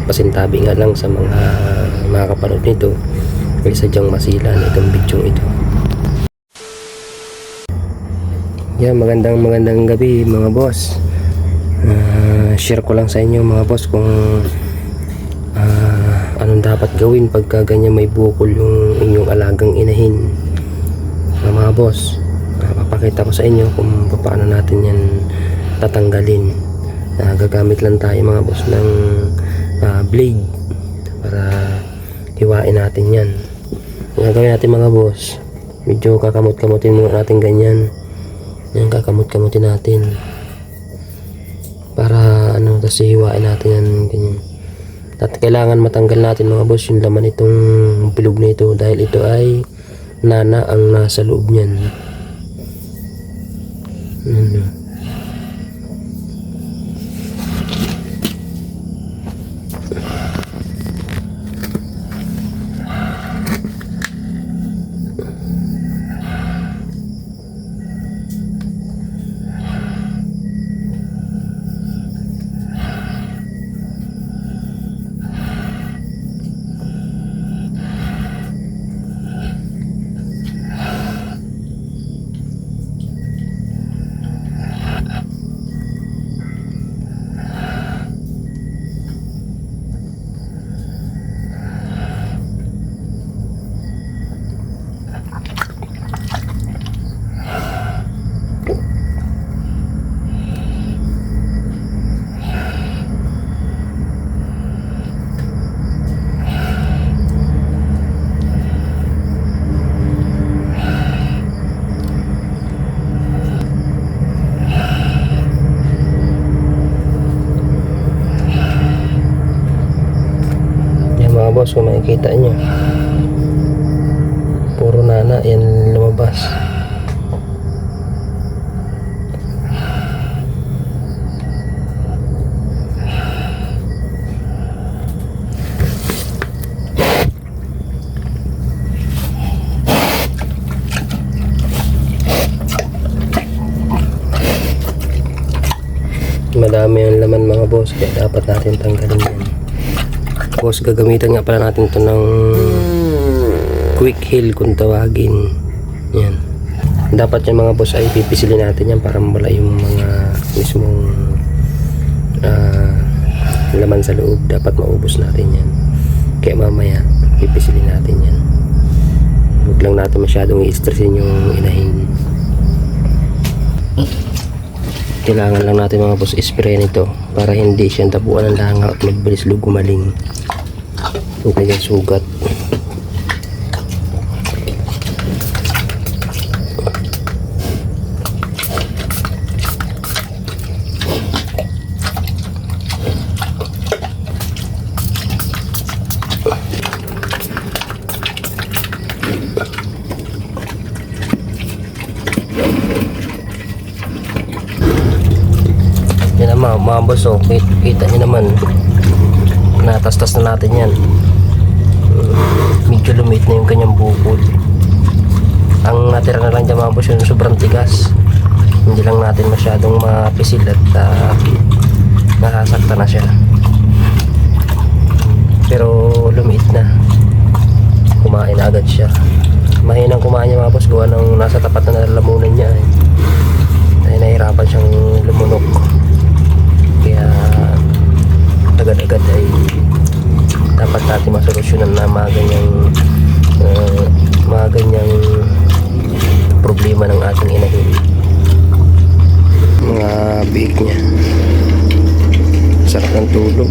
pasintabi nga lang sa mga makakapanood nito ay sadyang masila na itong video ito. Yan, magandang gabi mga boss. Share ko lang sa inyo mga boss kung anong dapat gawin pagka ganyan may bukol yung inyong alagang inahin. Mga boss, papakita ko sa inyo kung paano natin yan tatanggalin. Gagamit lang tayo mga boss ng blade para hiwain natin yan. Yung gagawin natin mga boss, medyo kakamot-kamutin muna natin ganyan. Yan, kakamot-kamutin natin para tapos hiwain natin yan ganyan. At kailangan matanggal natin mga boss yung laman itong bilog na ito dahil ito ay nana ang nasa loob niyan. Mga boss, kung makikita nyo puro nana yan lumabas. Madami ang laman mga boss, kaya dapat natin tanggalin yan. Boss, gagamitan nga pala natin ito ng quick heal kung tawagin. Yan, dapat yung mga boss ay pipisilin natin yan para mawala yung mga mismong laman sa loob. Dapat maubos natin yan, kaya mamaya pipisilin natin yan. Huwag lang natin masyadong i-stressin yung inahin. Kailangan lang natin mga boss spray nito para hindi siya tabuan ng langaw at magbilis gumaling. Ito kaya sugat. Yan naman mga boss, kita nyo naman natastas na natin yan. Medyo lumit na yung kanyang bukol. Ang natira na lang dyan mga boss yung sobrang tigas, hindi lang natin masyadong mapisil at nakasakta na siya, pero lumit na, kumain na agad siya. Mahinang kumain niya mga boss, gawa ng nasa tapat na nalalamunan niya ay nahirapan siyang lumunok, kaya agad-agad ay dapat natin masolusyonan na mga ganyang problema ng ating inahin. Mga biik niya, sarap ng tulog.